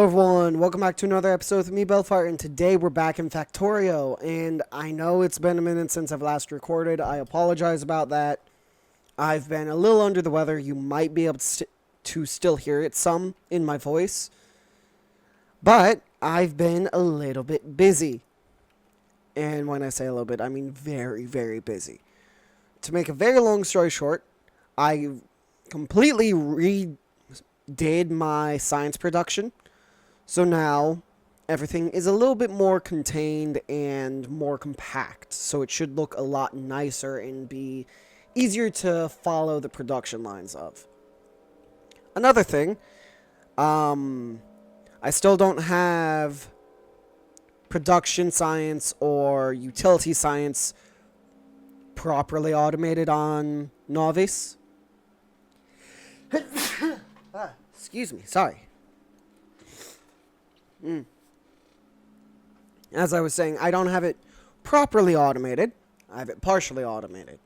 everyone, welcome back to another episode with me, Baelfire, and today we're back in Factorio, and I know it's been a minute since I've last recorded. I apologize about that. I've been a little under the weather. You might be able to still hear it some in my voice, but I've been a little bit busy. And when I say a little bit, I mean very, very busy. To make a very long story short, I completely redid my science production. So now everything is a little bit more contained and more compact. So it should look a lot nicer and be easier to follow the production lines of. Another thing, I still don't have production science or utility science properly automated on Novice. Excuse me, sorry. As I was saying, I don't have it properly automated. I have it partially automated.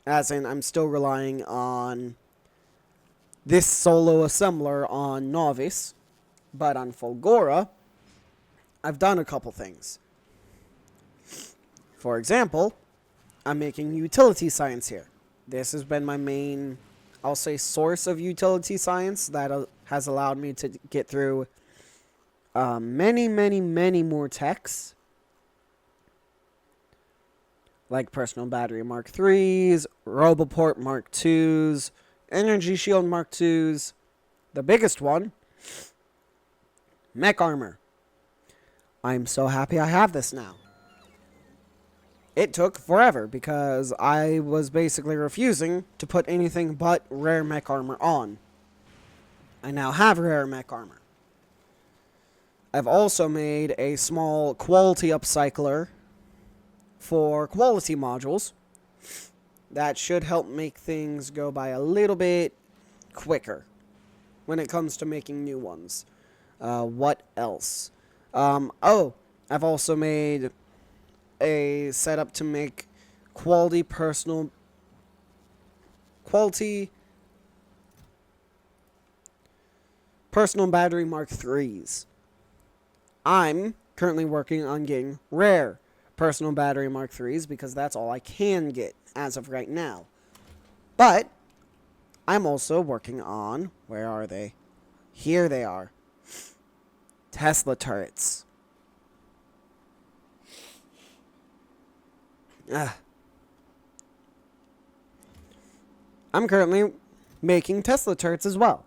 As in, I'm still relying on this solo assembler on Novice. But on Fulgora, I've done a couple things. For example, I'm making utility science here. This has been my main, I'll say, source of utility science that has allowed me to get through many more techs. Like personal battery Mark 3s, Roboport Mark 2s, Energy Shield Mark 2s. The biggest one, Mech armor. I'm so happy I have this now. It took forever because I was basically refusing to put anything but rare mech armor on. I now have rare mech armor. I've also made a small quality upcycler for quality modules that should help make things go by a little bit quicker when it comes to making new ones. What else? I've also made a setup to make quality personal battery Mark 3s. I'm currently working on getting rare personal battery Mark 3s because that's all I can get as of right now. But I'm also working on, where are they? Here they are. Tesla turrets. I'm currently making Tesla turrets as well.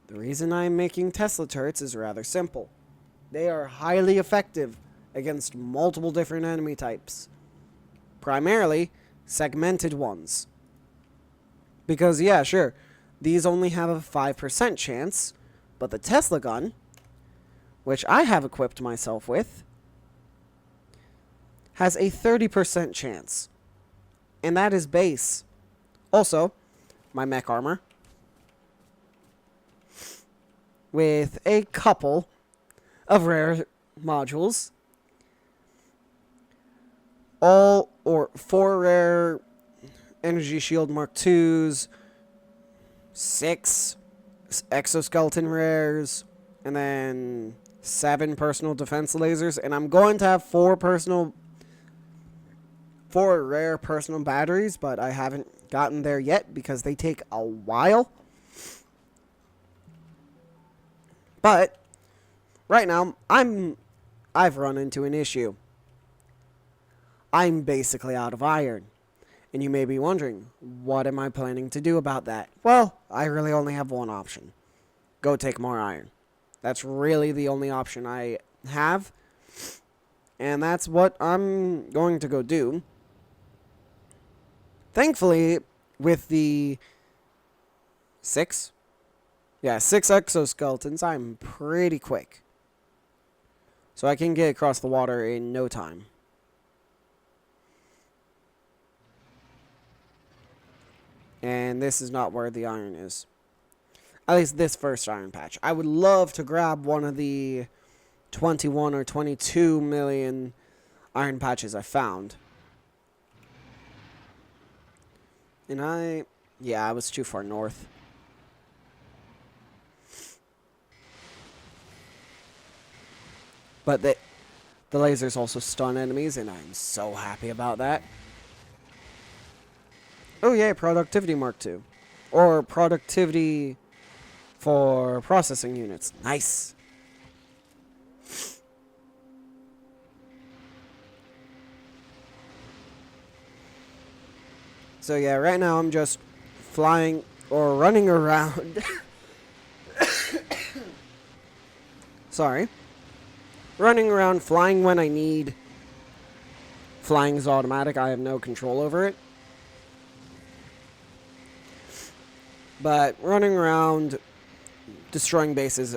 The reason I'm making Tesla turrets is rather simple. They are highly effective against multiple different enemy types. Primarily, segmented ones. Because, yeah, sure, these only have a 5% chance, but the Tesla gun, which I have equipped myself with, has a 30% chance. And that is base. Also, my mech armor, with a couple of rare modules, four rare Energy Shield Mark 2s, 6 exoskeleton rares, and then 7 personal defense lasers. And I'm going to have 4 rare personal batteries, but I haven't gotten there yet because they take a while. But right now, I've run into an issue. I'm basically out of iron. And you may be wondering, what am I planning to do about that? Well, I really only have one option. Go take more iron. That's really the only option I have. And that's what I'm going to go do. Thankfully, with the 6 exoskeletons, I'm pretty quick. So I can get across the water in no time. And this is not where the iron is. At least this first iron patch. I would love to grab one of the 21 or 22 million iron patches I found. And I was too far north. But the lasers also stun enemies, and I'm so happy about that. Oh yeah, productivity mark 2. Or productivity for processing units. Nice. So yeah, right now I'm just flying or running around. Sorry. Running around, flying when I need. Flying is automatic. I have no control over it. But running around, destroying bases,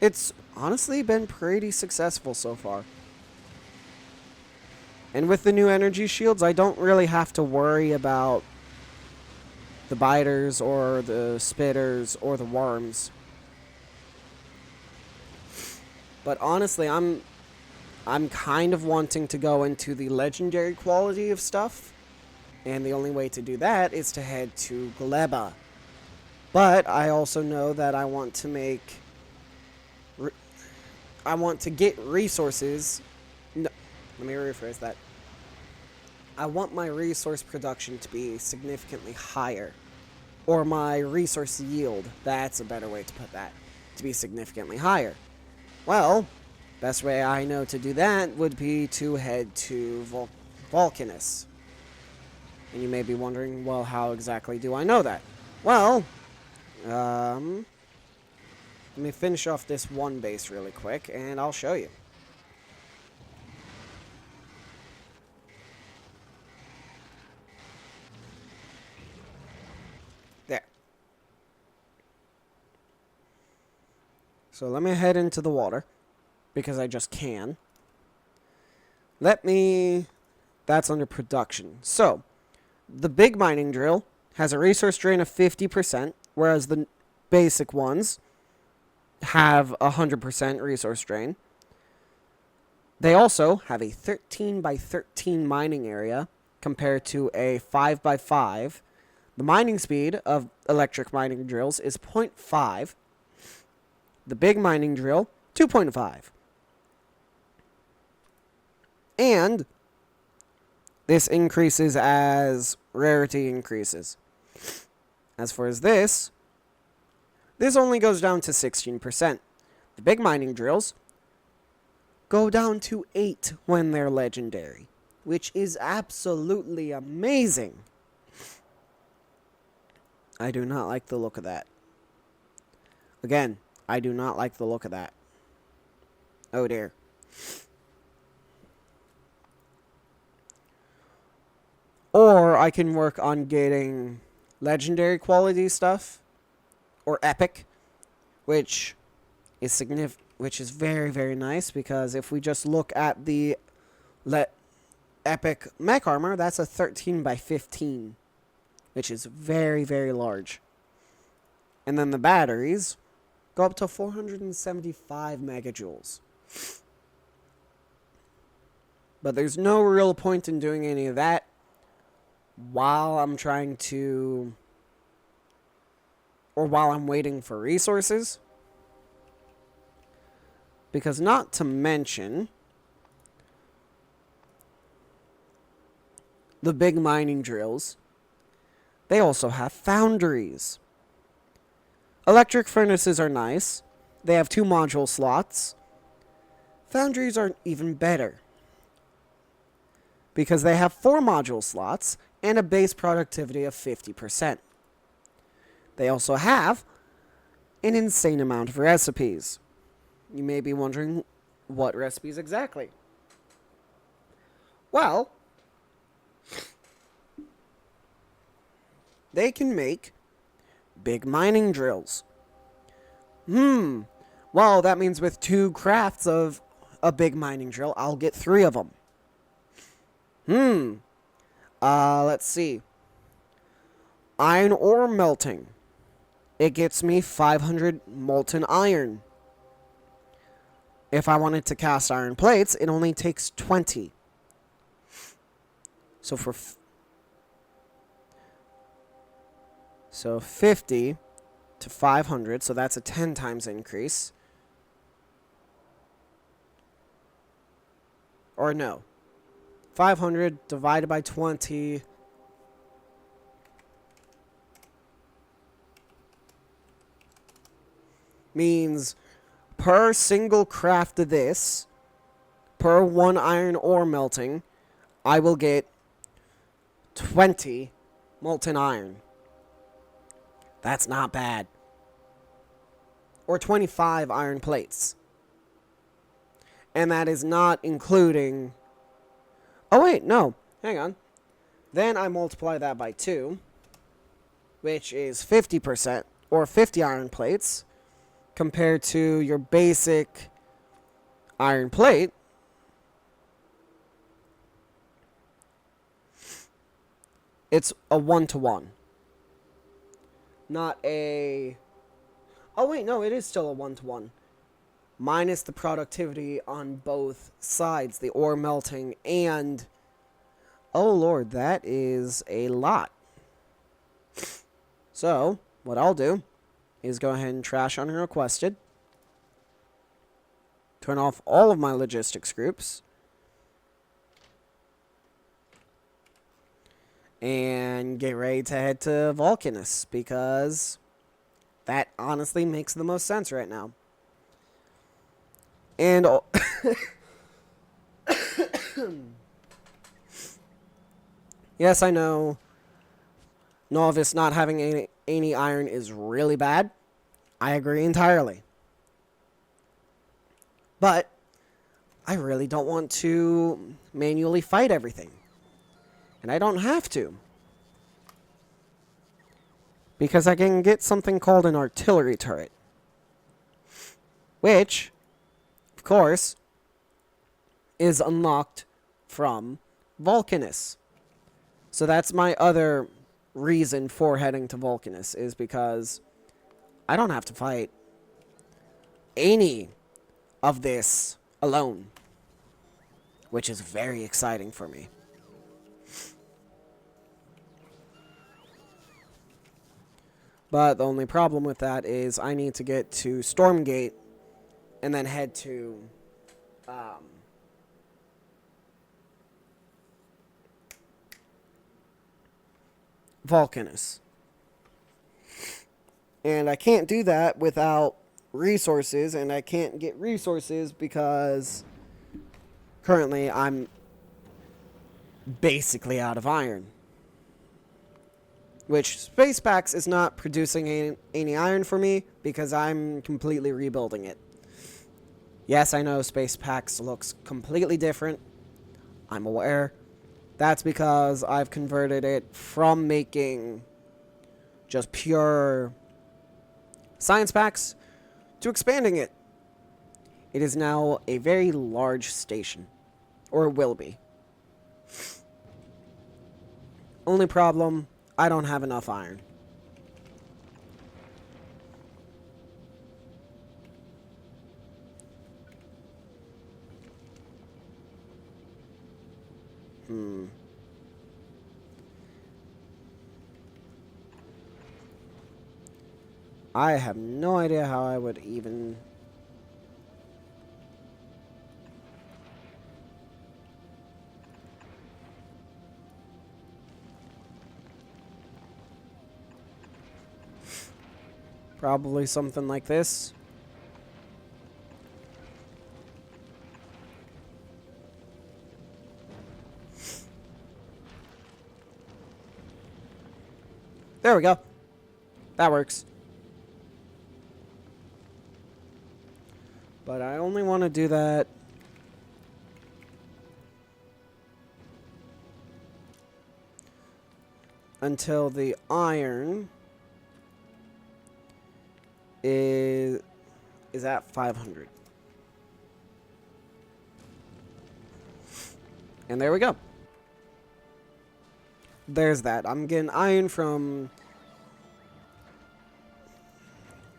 it's honestly been pretty successful so far. And with the new energy shields, I don't really have to worry about the biters or the spitters or the worms. But honestly, I'm kind of wanting to go into the legendary quality of stuff. And the only way to do that is to head to Gleba. But I also know that I want to make... I want to get resources... No, let me rephrase that. I want my resource production to be significantly higher. Or my resource yield, that's a better way to put that, to be significantly higher. Well, best way I know to do that would be to head to Volcanus. And you may be wondering, well, how exactly do I know that? Well, let me finish off this one base really quick, and I'll show you. There. So let me head into the water, because I just can. That's under production. So, the big mining drill has a resource drain of 50%, whereas the basic ones have 100% resource drain. They also have a 13 by 13 mining area compared to a 5 by 5. The mining speed of electric mining drills is 0.5. The big mining drill, 2.5. And this increases as rarity increases. As far as this only goes down to 16%. The big mining drills go down to 8 when they're legendary, which is absolutely amazing. I do not like the look of that. Again, I do not like the look of that. Oh dear. Or I can work on getting legendary quality stuff, or epic, which is very, very nice, because if we just look at the epic mech armor, that's a 13 by 15, which is very, very large. And then the batteries go up to 475 megajoules. But there's no real point in doing any of that while I'm waiting for resources. Because not to mention, the big mining drills, they also have foundries. Electric furnaces are nice. They have 2 module slots. Foundries are even better, because they have 4 module slots and a base productivity of 50%. They also have an insane amount of recipes. You may be wondering, what recipes exactly? Well, they can make big mining drills. Well, that means with 2 crafts of a big mining drill, I'll get 3 of them. Let's see. Iron ore melting. It gets me 500 molten iron. If I wanted to cast iron plates, it only takes 20. So for 50 to 500, so that's a 10 times increase. Or no. 500 divided by 20. Means per single craft of this, per 1 iron ore melting, I will get 20 molten iron. That's not bad. Or 25 iron plates. And that is not including... Oh wait, no. Hang on. Then I multiply that by 2, which is 50%, or 50 iron plates, compared to your basic iron plate. It's a 1-to-1. Not a... Oh wait, no, it is still a 1-to-1. Minus the productivity on both sides, the ore melting and... Oh lord, that is a lot. So, what I'll do is go ahead and trash unrequested. Turn off all of my logistics groups. And get ready to head to Volcanus, because that honestly makes the most sense right now. And yes, I know Novice not having any iron is really bad. I agree entirely. But I really don't want to manually fight everything. And I don't have to. Because I can get something called an artillery turret. Which, of course, is unlocked from Volcanus. So that's my other reason for heading to Volcanus, is because I don't have to fight any of this alone. Which is very exciting for me. But the only problem with that is I need to get to Stormgate and then head to Volcanus. And I can't do that without resources, and I can't get resources because currently I'm basically out of iron. Which, Space Packs is not producing any iron for me because I'm completely rebuilding it. Yes, I know Space Packs looks completely different. I'm aware. That's because I've converted it from making just pure science packs to expanding it. It is now a very large station. Or will be. Only problem... I don't have enough iron. I have no idea how I would even... Probably something like this. There we go. That works. But I only want to do that until the iron is at 500. And there we go. There's that. I'm getting iron from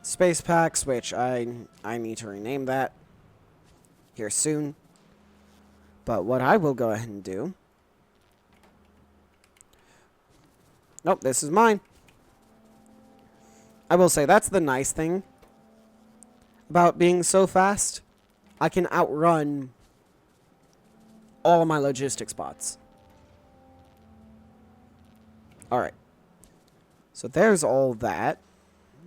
Space Packs, which I need to rename that here soon. But what I will go ahead and do... Nope, this is mine. I will say, that's the nice thing about being so fast. I can outrun all of my logistic spots. Alright. So there's all that.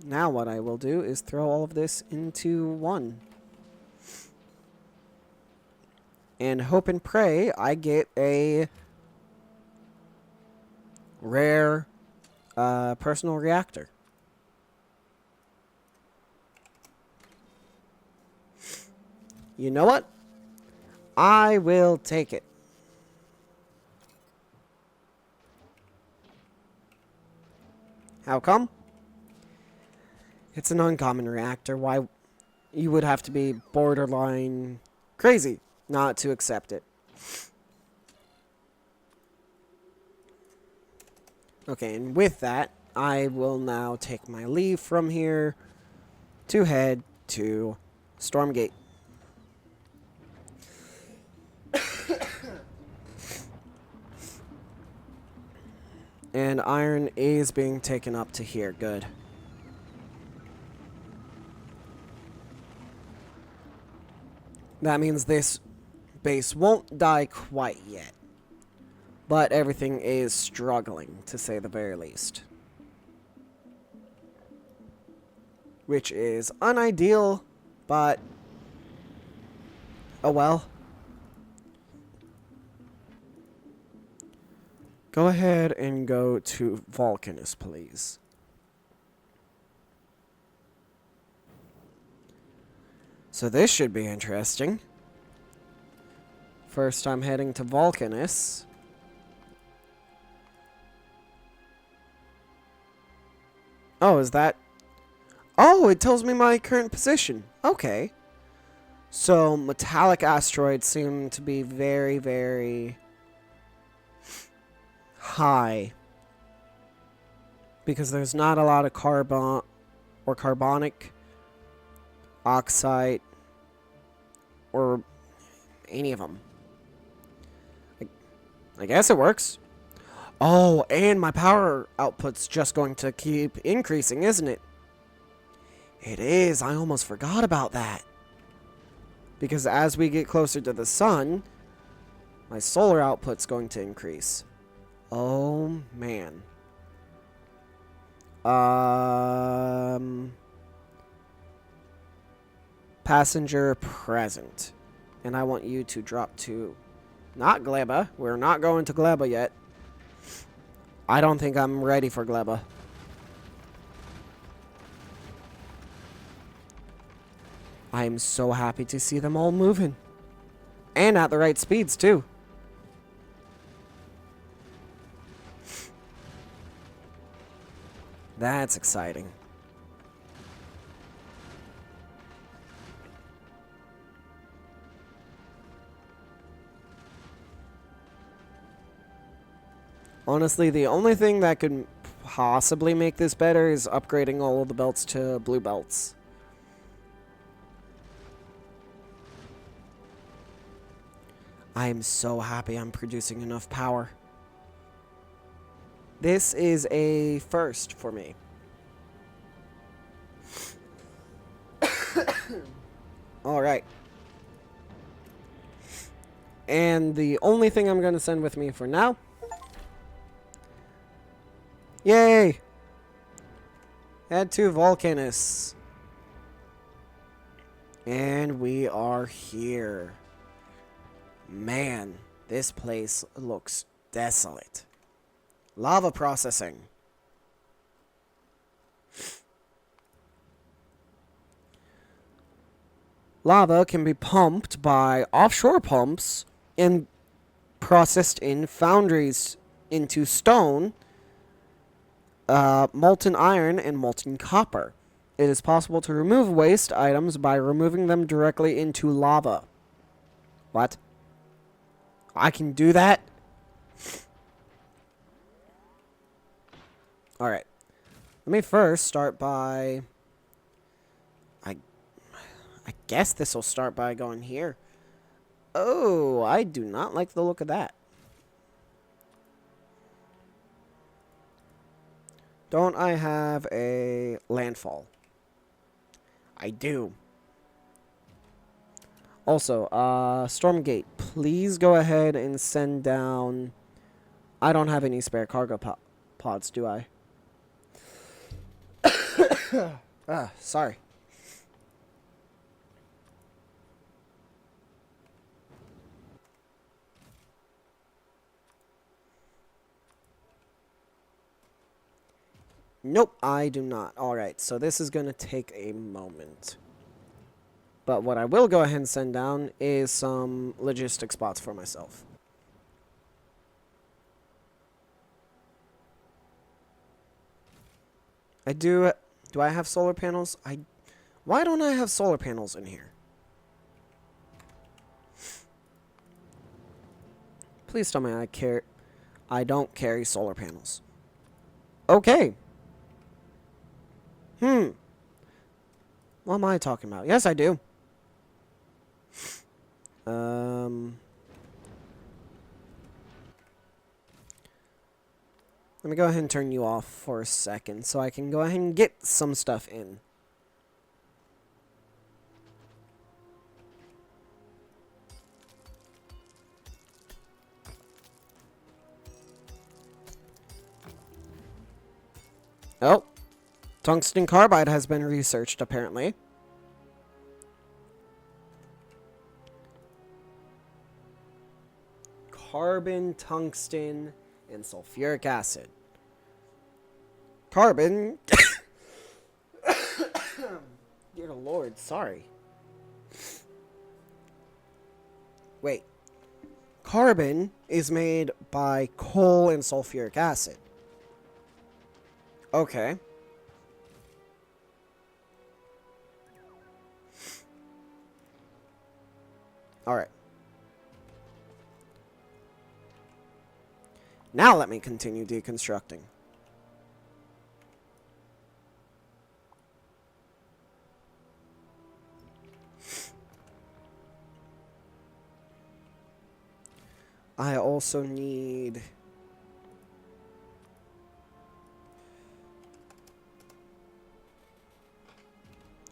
Now what I will do is throw all of this into one. And hope and pray I get a rare personal reactor. You know what? I will take it. How come? It's an uncommon reactor. Why? You would have to be borderline crazy not to accept it. Okay, and with that, I will now take my leave from here to head to Stormgate. And iron is being taken up to here. Good. That means this base won't die quite yet. But everything is struggling, to say the very least. Which is unideal, but oh well. Go ahead and go to Volcanus, please. So this should be interesting. First I'm heading to Volcanus. Oh, is that... Oh, it tells me my current position. Okay. So, metallic asteroids seem to be very, very high. Because there's not a lot of carbon or carbonic, oxide, or any of them. I guess it works. Oh, and my power output's just going to keep increasing, isn't it? It is. I almost forgot about that. Because as we get closer to the sun, my solar output's going to increase. Oh, man. Passenger present. And I want you to drop to... Not Gleba. We're not going to Gleba yet. I don't think I'm ready for Gleba. I'm so happy to see them all moving. And at the right speeds, too. That's exciting. Honestly, the only thing that could possibly make this better is upgrading all of the belts to blue belts. I am so happy I'm producing enough power. This is a first for me. Alright. And the only thing I'm going to send with me for now... Yay! Head to Volcanus. And we are here. Man, this place looks desolate. Lava processing. Lava can be pumped by offshore pumps and processed in foundries into stone, molten iron, and molten copper. It is possible to remove waste items by removing them directly into lava. What? I can do that? Alright. Let me first start by... I guess this will start by going here. Oh, I do not like the look of that. Don't I have a landfall? I do. Also, Stormgate, please go ahead and send down... I don't have any spare cargo pods, do I? Sorry. Nope, I do not. Alright, so this is going to take a moment. But what I will go ahead and send down is some logistic spots for myself. Do I have solar panels? Why don't I have solar panels in here? Please tell me I don't carry solar panels. Okay. What am I talking about? Yes, I do. Let me go ahead and turn you off for a second so I can go ahead and get some stuff in. Oh, tungsten carbide has been researched, apparently. Carbon, tungsten, and sulfuric acid. Carbon... Dear Lord, sorry. Wait. Carbon is made by coal and sulfuric acid. Okay. Alright. Now let me continue deconstructing. I also need...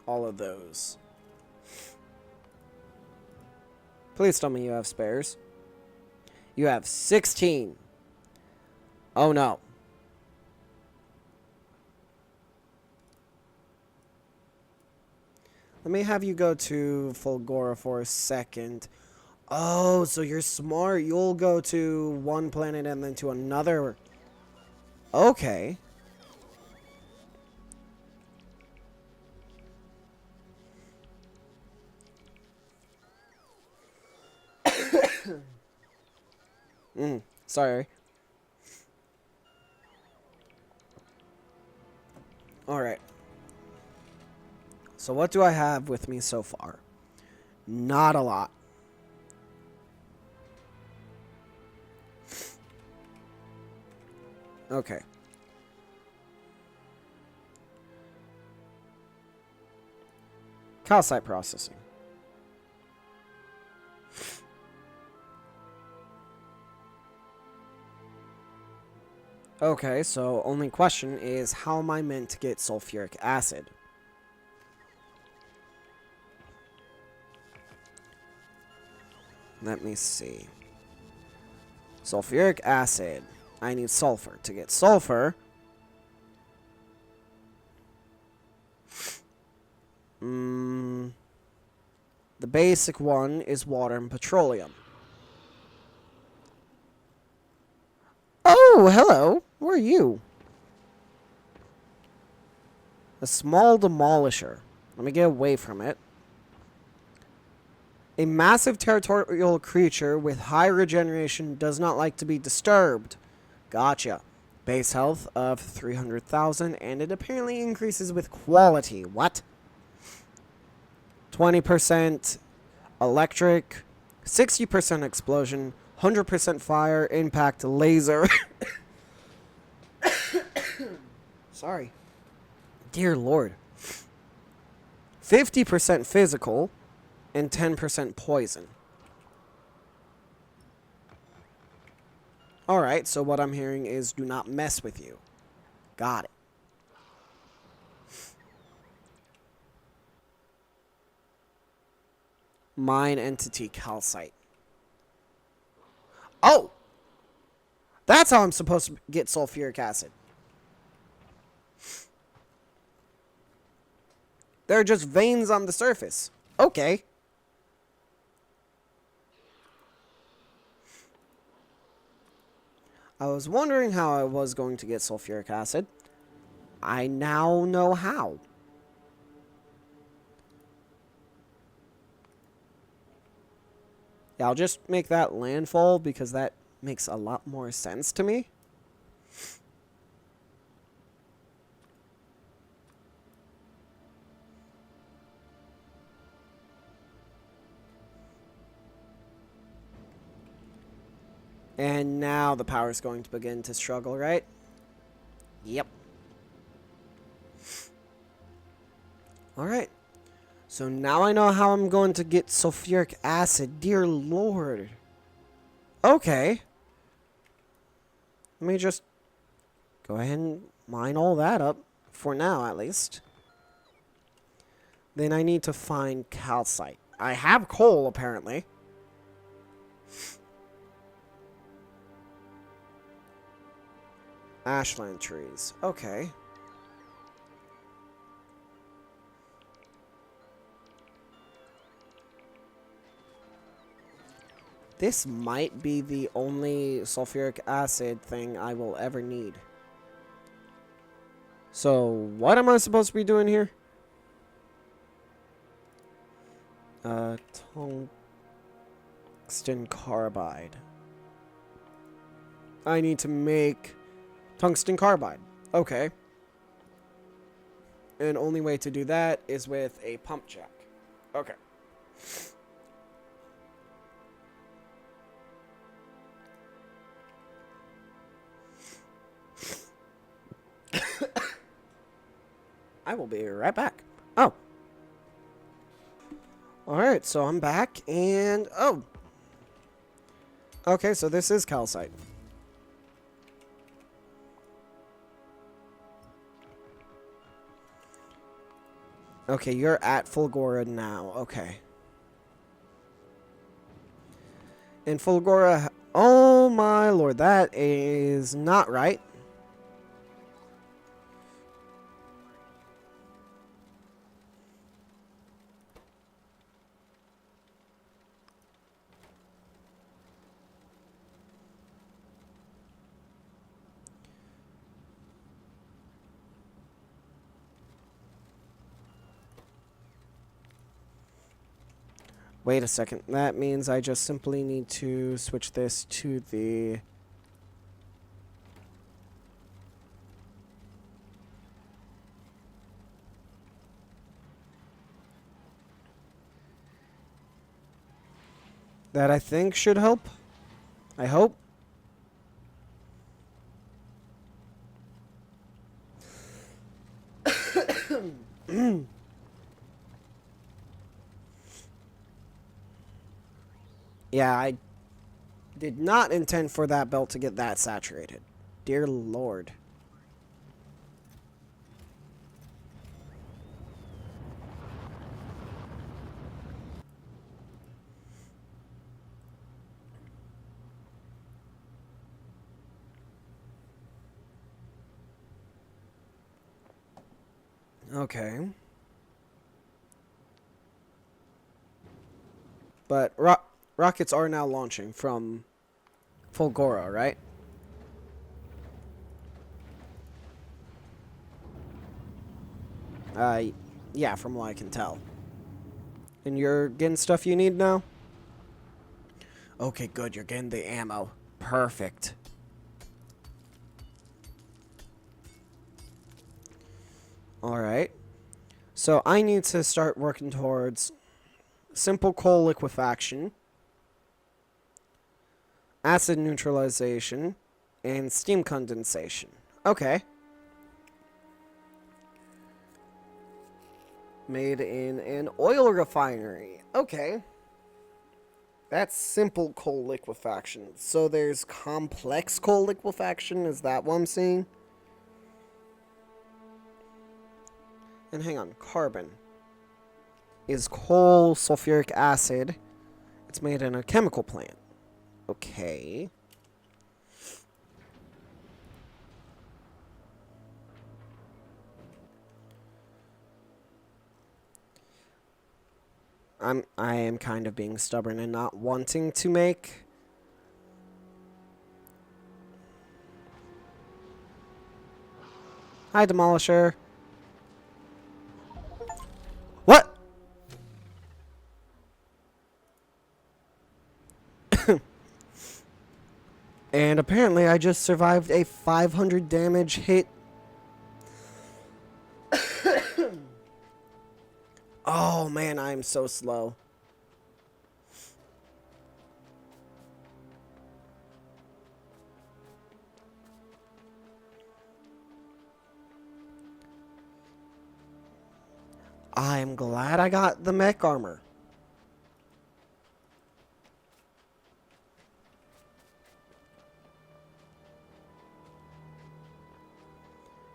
all of those. Please tell me you have spares. You have 16. Oh no. Let me have you go to Fulgora for a second. Oh, so you're smart. You'll go to one planet and then to another. Okay. Sorry. Alright. So what do I have with me so far? Not a lot. Okay. Calcite processing. Okay, so only question is, how am I meant to get sulfuric acid? Let me see. Sulfuric acid. I need sulfur. To get sulfur... the basic one is water and petroleum. Oh, hello. Who are you? A small demolisher. Let me get away from it. A massive territorial creature with high regeneration does not like to be disturbed. Gotcha. Base health of 300,000, and it apparently increases with quality. What? 20% electric, 60% explosion, 100% fire, impact, laser. Sorry. Dear Lord. 50% physical and 10% poison. Alright, so what I'm hearing is do not mess with you. Got it. Mine entity calcite. Oh! That's how I'm supposed to get sulfuric acid. There are just veins on the surface. Okay. I was wondering how I was going to get sulfuric acid. I now know how. Yeah, I'll just make that landfall because that makes a lot more sense to me. And now the power is going to begin to struggle, right? Yep. Alright. So now I know how I'm going to get sulfuric acid. Dear Lord. Okay. Let me just go ahead and mine all that up. For now, at least. Then I need to find calcite. I have coal, apparently. Ashland trees. Okay. This might be the only sulfuric acid thing I will ever need. So, what am I supposed to be doing here? Tungsten carbide. I need to make tungsten carbide. Okay. And only way to do that is with a pump jack. Okay. I will be right back. Oh. Alright, so I'm back, and... Oh. Okay, so this is calcite. Okay, you're at Fulgora now. Okay. And Fulgora... Oh my lord, that is not right. Wait a second. That means I just simply need to switch this to the... That I think should help. I hope. Yeah, I did not intend for that belt to get that saturated. Dear Lord. Okay. But rockets are now launching from Fulgora, right? Yeah, from what I can tell. And you're getting stuff you need now? Okay, good. You're getting the ammo. Perfect. Alright. So I need to start working towards simple coal liquefaction, acid neutralization, and steam condensation. Okay. Made in an oil refinery. Okay. That's simple coal liquefaction. So there's complex coal liquefaction. Is that what I'm seeing? And hang on. Carbon. is coal sulfuric acid. It's made in a chemical plant. Okay. I am kind of being stubborn and not wanting to make. Hi, Demolisher. What? And apparently I just survived a 500 damage hit. Oh man, I'm so slow. I'm glad I got the mech armor.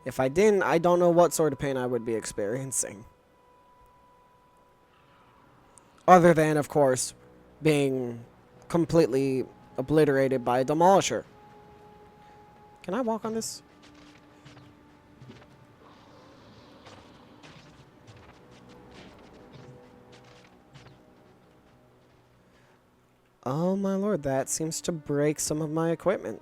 If I didn't, I don't know what sort of pain I would be experiencing. Other than, of course, being completely obliterated by a demolisher. Can I walk on this? Oh my lord, that seems to break some of my equipment.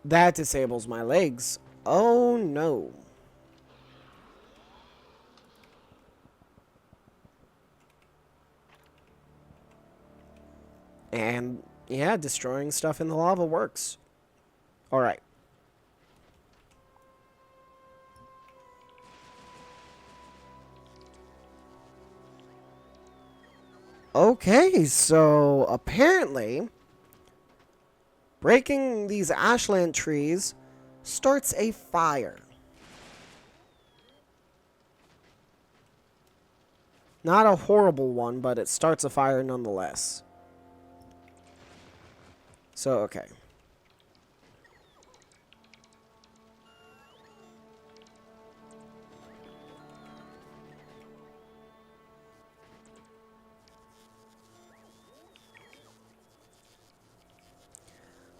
That disables my legs. Oh no. And yeah, destroying stuff in the lava works. Alright. Okay, so apparently breaking these ashland trees starts a fire. Not a horrible one, but it starts a fire nonetheless. So, okay.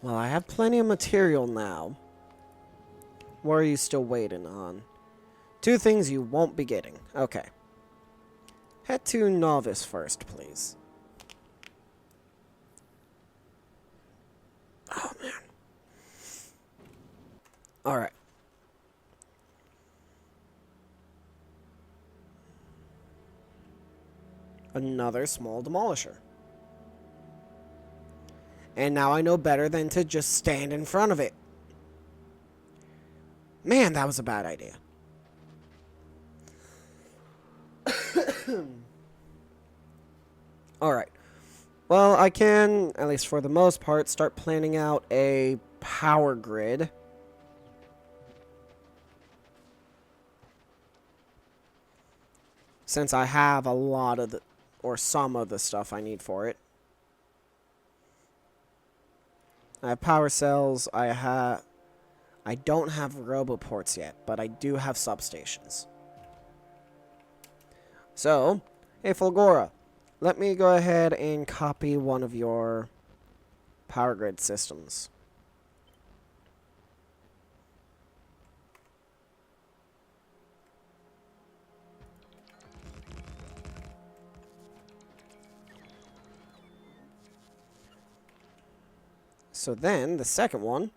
Well, I have plenty of material now. What are you still waiting on? 2 things you won't be getting. Okay. Head to Novice first, please. Oh, man. Alright. Another small demolisher. And now I know better than to just stand in front of it. Man, that was a bad idea. Alright. Well, I can, at least for the most part, start planning out a power grid. Since I have a lot of the, or some of the stuff I need for it. I have power cells, I don't have roboports yet, but I do have substations. So, hey Fulgora, let me go ahead and copy one of your power grid systems. So then, the second one.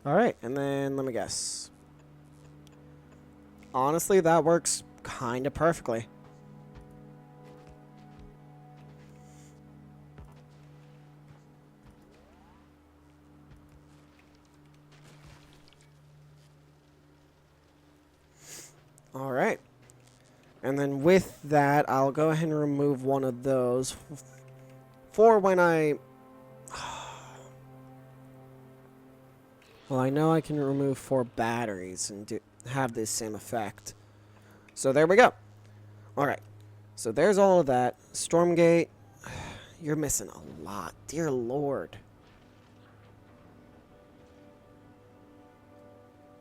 Alright, and then let me guess. Honestly, that works kind of perfectly. Alright. And then with that, I'll go ahead and remove one of those for when I... Well, I know I can remove 4 batteries and have this same effect. So there we go. Alright. So there's all of that. Stormgate. You're missing a lot. Dear Lord.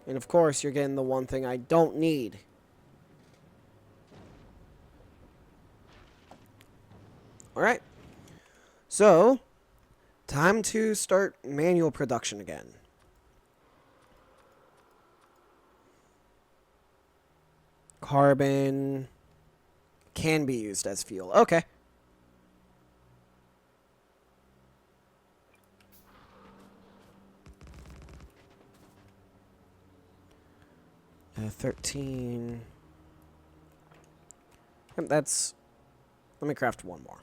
And of course, you're getting the one thing I don't need. Alright. So, time to start manual production again. Carbon can be used as fuel. Okay. Uh, 13. Yep, that's... Let me craft one more.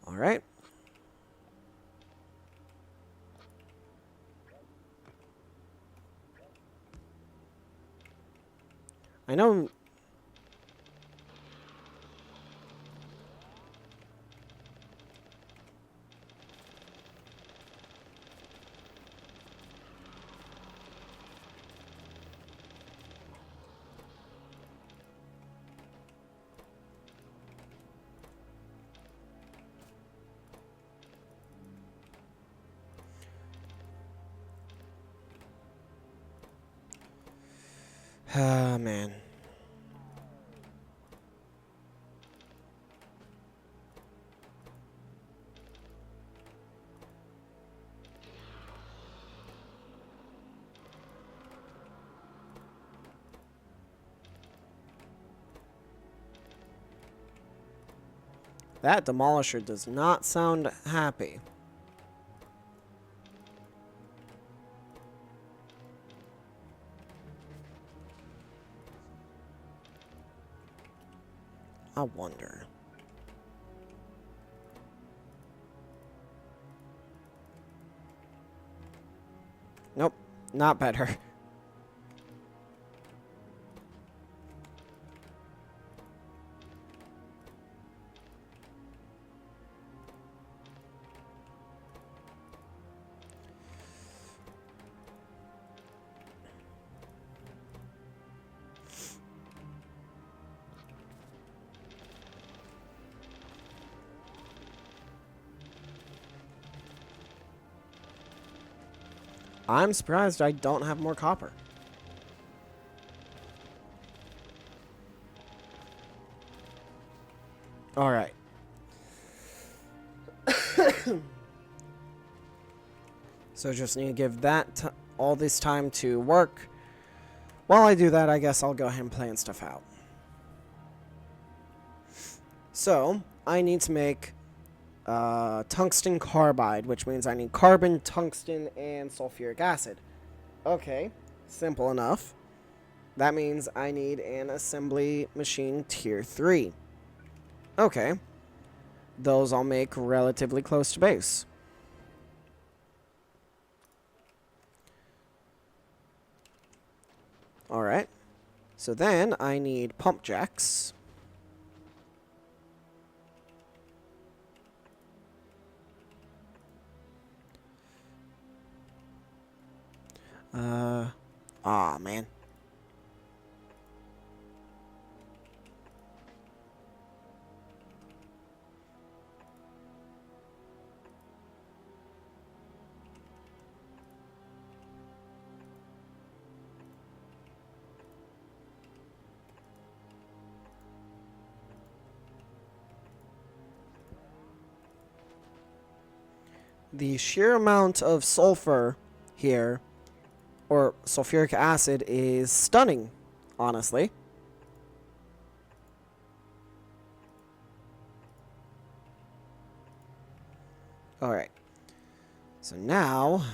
Alright. I know... Ah, man. That Demolisher does not sound happy. I wonder. Nope, not better. I'm surprised I don't have more copper. All right. So just need to give that all this time to work. While I do that, I guess I'll go ahead and plan stuff out. So I need to make tungsten carbide, which means I need carbon, tungsten, and sulfuric acid. Okay, simple enough. That means I need an assembly machine tier 3. Okay, those I'll make relatively close to base. Alright, so then I need pump jacks. Aw, man. The sheer amount of sulfur here, or sulfuric acid, is stunning, honestly. Alright. So now...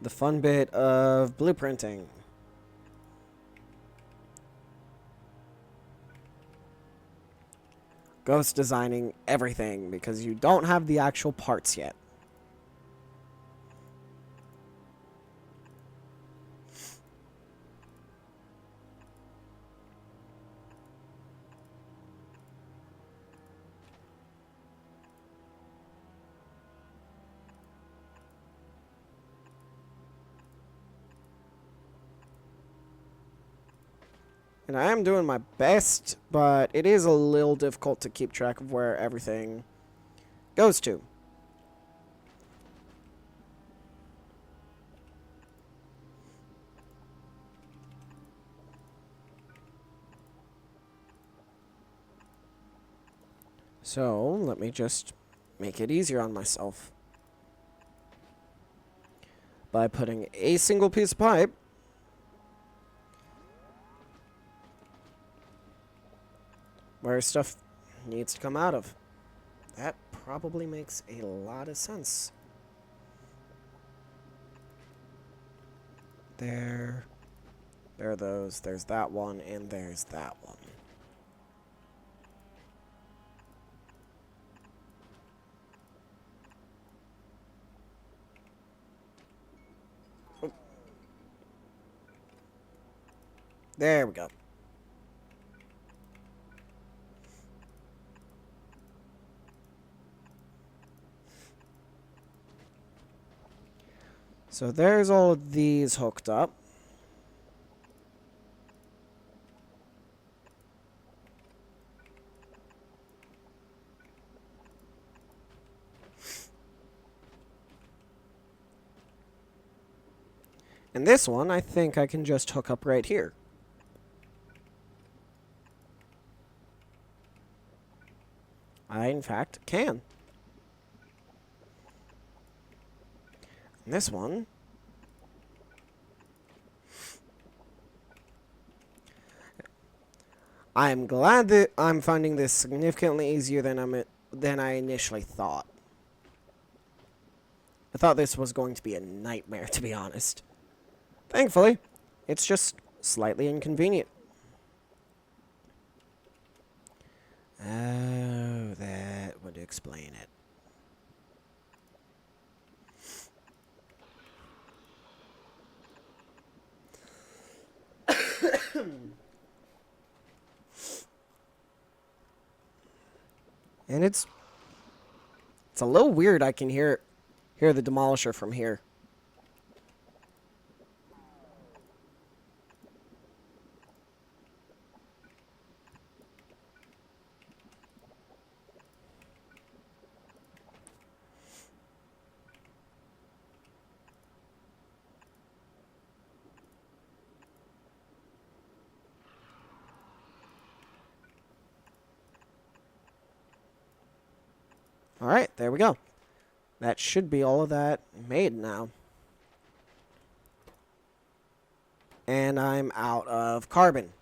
the fun bit of blueprinting. ghost designing everything because you don't have the actual parts yet. And I am doing my best, but it is a little difficult to keep track of where everything goes to. So, let me just make it easier on myself by putting a single piece of pipe where stuff needs to come out of. That probably makes a lot of sense. There are those, there's that one, and there's that one. Oh. There we go. So there's all of these hooked up. And this one, I think I can just hook up right here. I, in fact, can. And this one, I'm glad that I'm finding this significantly easier than I initially thought. I thought this was going to be a nightmare, to be honest. Thankfully, it's just slightly inconvenient. Oh, that would explain it. And it's a little weird. I can hear the Demolisher from here. Alright, there we go. That should be all of that made now. And I'm out of carbon.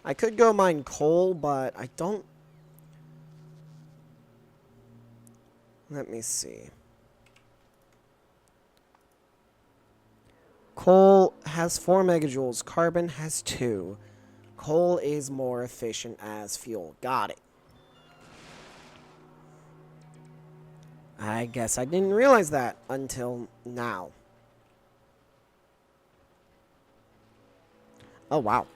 I could go mine coal, but I don't... Let me see. Coal has 4 megajoules. Carbon has 2. Coal is more efficient as fuel. Got it. I guess I didn't realize that until now. Oh, wow.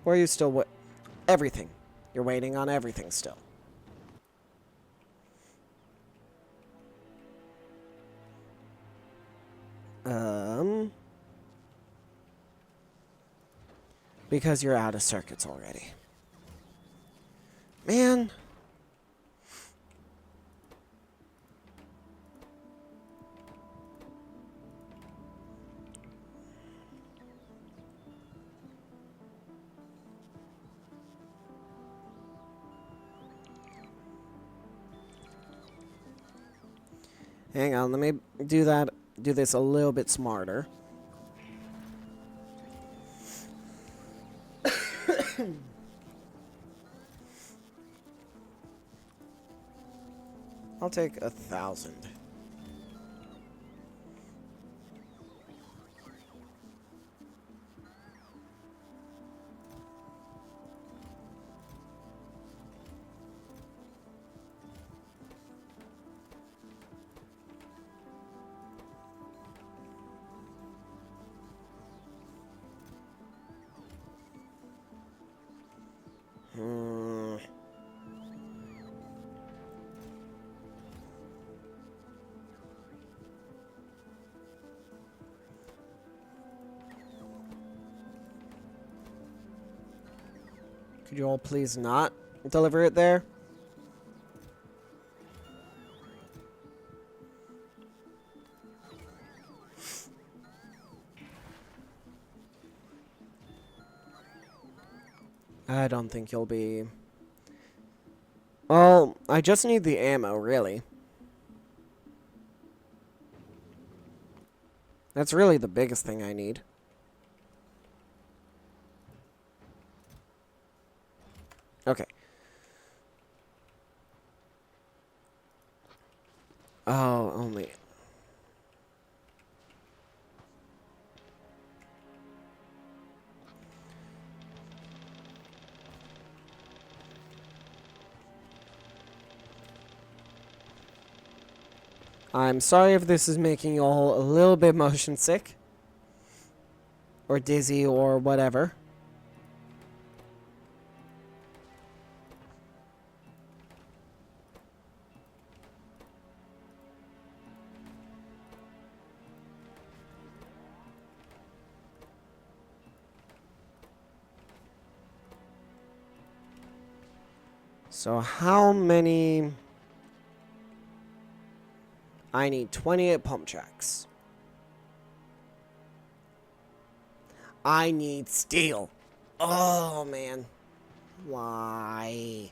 Or are you still everything? You're waiting on everything still. Because you're out of circuits already. Man. Hang on, let me do this a little bit smarter. I'll take 1,000. Could you all please not deliver it there? I don't think you'll be... Well, I just need the ammo, really. That's really the biggest thing I need. Okay. Oh, only... I'm sorry if this is making you all a little bit motion sick. Or dizzy or whatever. So how many... I need 28 pump jacks. I need steel. Oh, man. Why?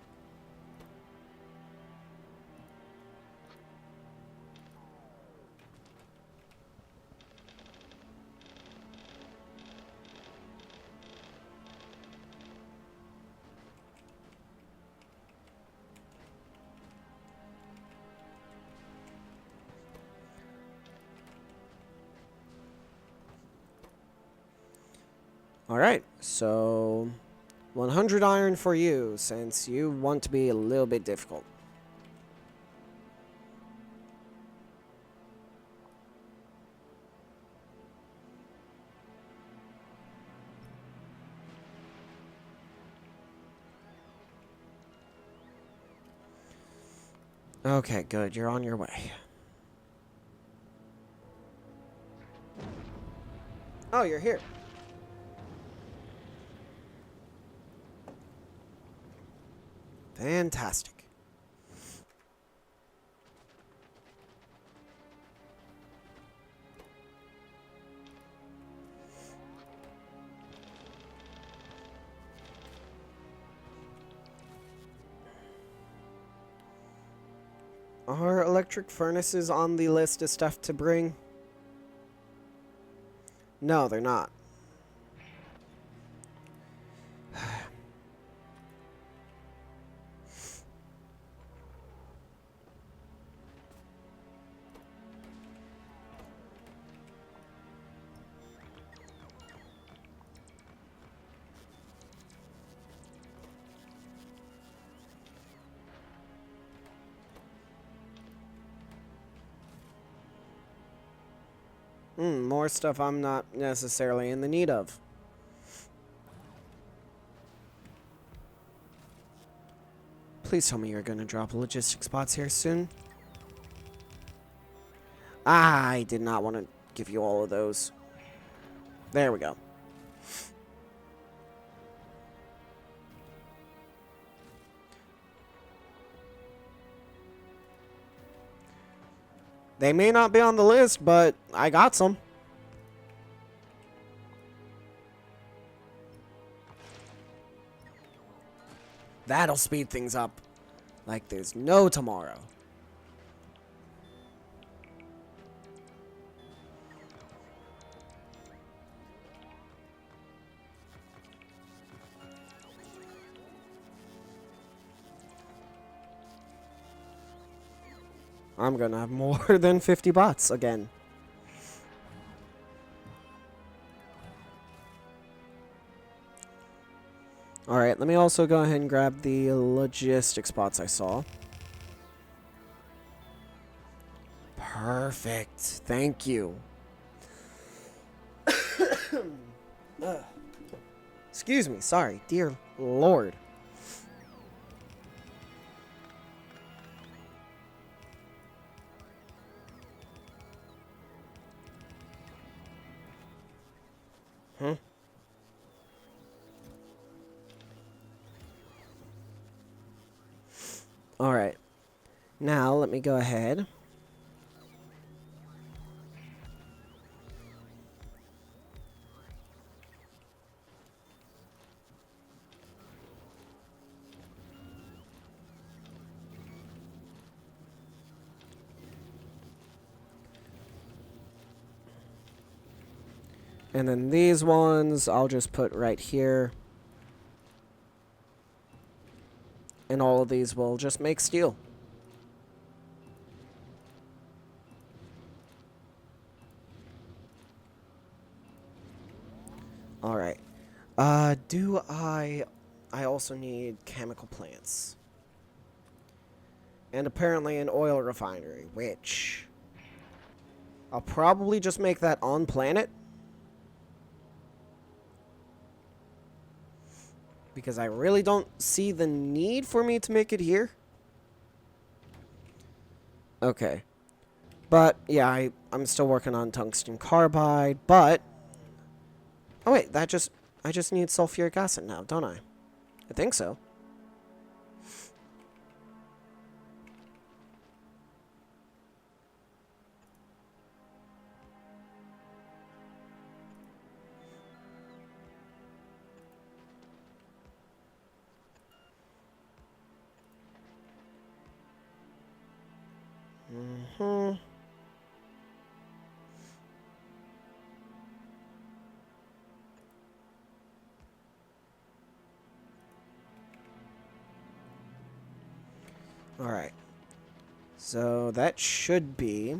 Alright, so 100 iron for you, since you want to be a little bit difficult. Okay, good, you're on your way. Oh, you're here. Fantastic. Are electric furnaces on the list of stuff to bring? No, they're not. More stuff I'm not necessarily in the need of. Please tell me you're going to drop logistics spots here soon. I did not want to give you all of those. There we go. They may not be on the list, but I got some. That'll speed things up like there's no tomorrow. I'm gonna have more than 50 bots again. Alright, let me also go ahead and grab the logistics bots I saw. Perfect. Thank you. Excuse me. Sorry. Dear Lord. Huh? Alright. Now, let me go ahead. And then these ones, I'll just put right here. And all of these will just make steel. Alright. Do I also need chemical plants. And apparently an oil refinery, which I'll probably just make that on planet. Because I really don't see the need for me to make it here. Okay. But, yeah, I'm still working on tungsten carbide, but... Oh, wait, I just need sulfuric acid now, don't I? I think so. Mm-hmm. Alright. So that should be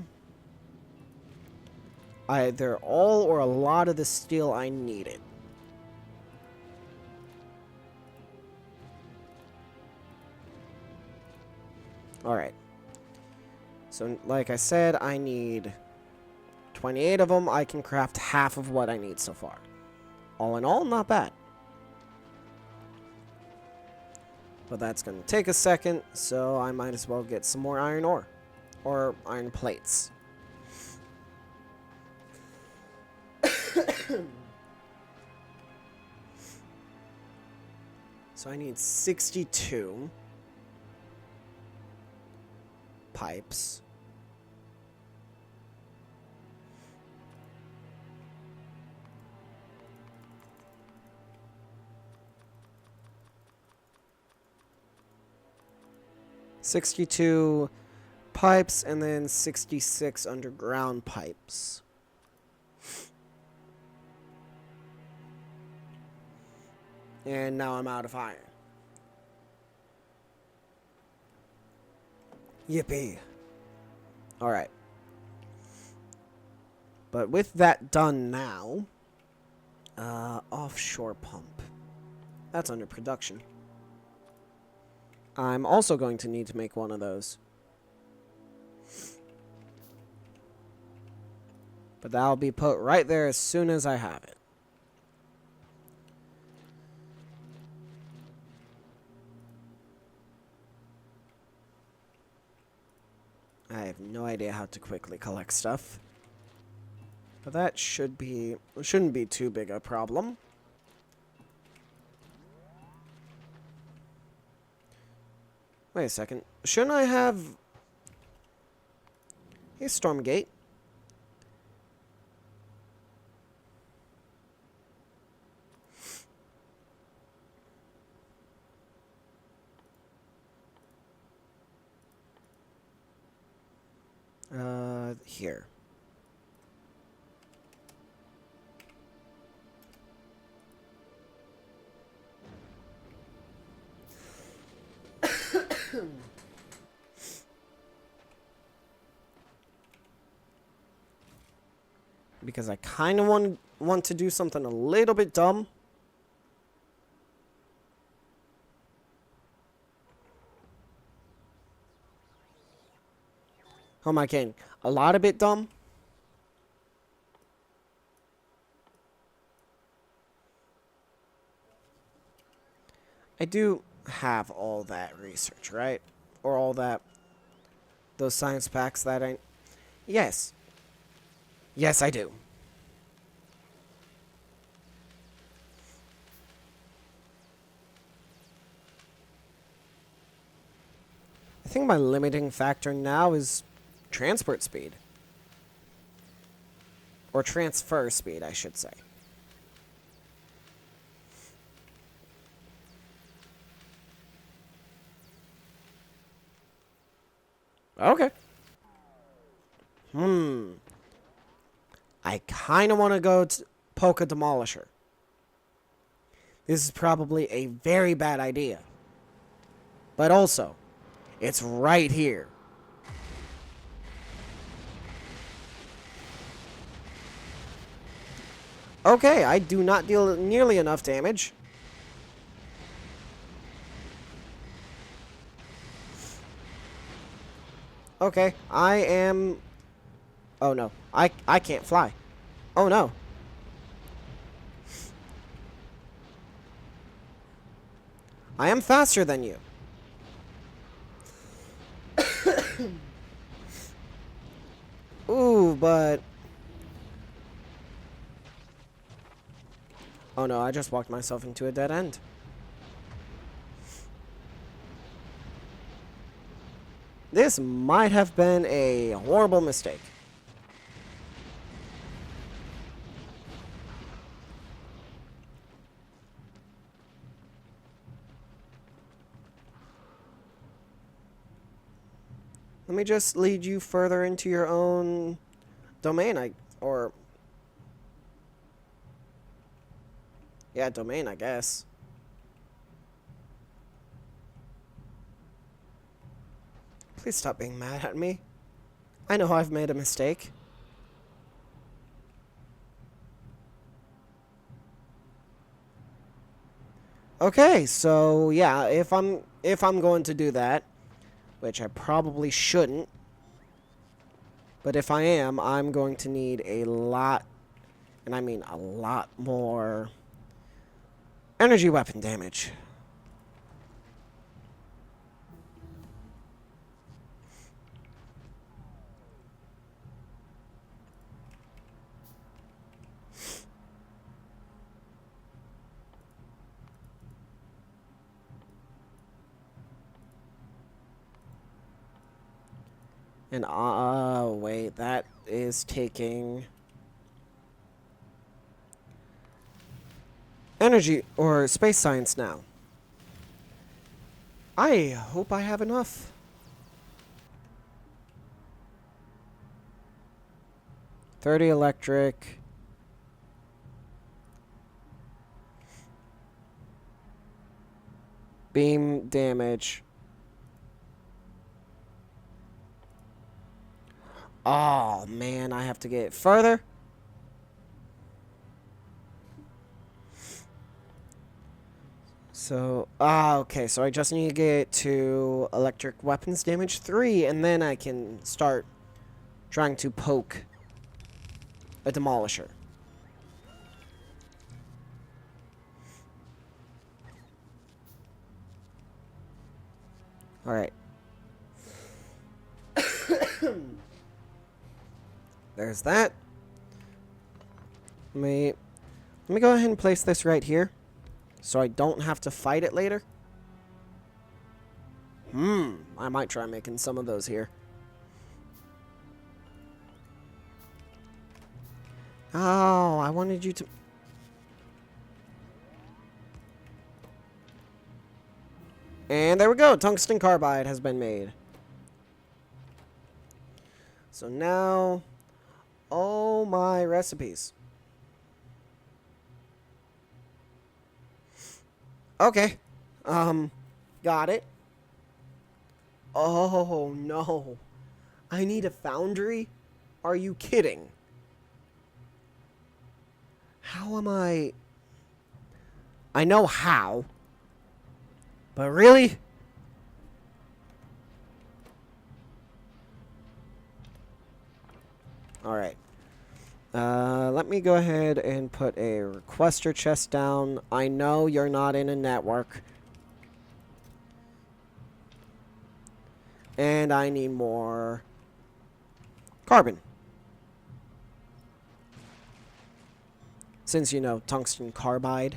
either all or a lot of the steel I needed. Alright. So, like I said, I need 28 of them. I can craft half of what I need so far. All in all, not bad. But that's going to take a second, so I might as well get some more iron ore. Or iron plates. So I need 62 pipes. $62 pipes and then 66 underground pipes. And now I'm out of iron. Yippee. Alright. But with that done now, offshore pump. That's under production. I'm also going to need to make one of those. But that'll be put right there as soon as I have it. I have no idea how to quickly collect stuff. But that shouldn't be too big a problem. Wait a second. Shouldn't I have... Hey, Stormgate. Here. because I kind of want to do something a little bit dumb. How am I kidding? A lot of bit dumb. I do have all that research, right? Or all that, those science packs that I... Yes. Yes, I do. I think my limiting factor now is transport speed. Or transfer speed, I should say. Okay. I kind of want to go to poke a Demolisher. This is probably a very bad idea. But also, it's right here. Okay, I do not deal nearly enough damage. Okay, I am... Oh no, I can't fly. Oh no. I am faster than you. Ooh, but... Oh no, I just walked myself into a dead end. This might have been a horrible mistake. Let me just lead you further into your own domain, yeah, domain, I guess. Please stop being mad at me. I know I've made a mistake. Okay, so yeah, if I'm going to do that, which I probably shouldn't, but if I am, I'm going to need a lot, and I mean a lot more energy weapon damage. And, wait, that is taking energy or space science now. I hope I have enough. $30 electric. Beam damage. Oh, man, I have to get further. So, okay, so I just need to get to electric weapons damage 3, and then I can start trying to poke a Demolisher. Alright. There's that. Let me go ahead and place this right here, so I don't have to fight it later. I might try making some of those here. Oh, I wanted you to... And there we go. Tungsten carbide has been made. So now... Oh, my recipes. Okay. Got it. Oh, no. I need a foundry? Are you kidding? How am I... I know how. But really? Alright. Let me go ahead and put a requester chest down. I know you're not in a network. And I need more carbon. Since, you know, tungsten carbide.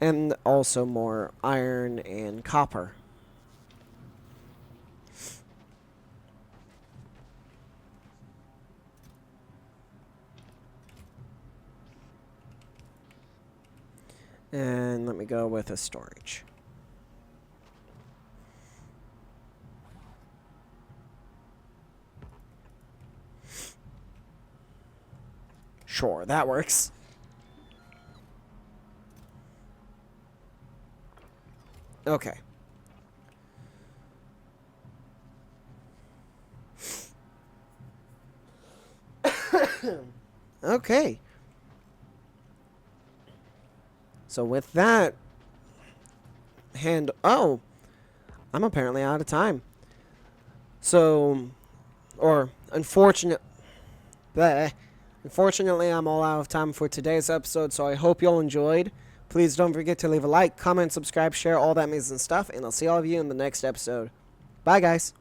And also more iron and copper. And let me go with a storage. Sure, that works. Okay. Okay. So with that, oh, I'm apparently out of time. So, unfortunately, I'm all out of time for today's episode, so I hope you all enjoyed. Please don't forget to leave a like, comment, subscribe, share, all that amazing stuff, and I'll see all of you in the next episode. Bye, guys.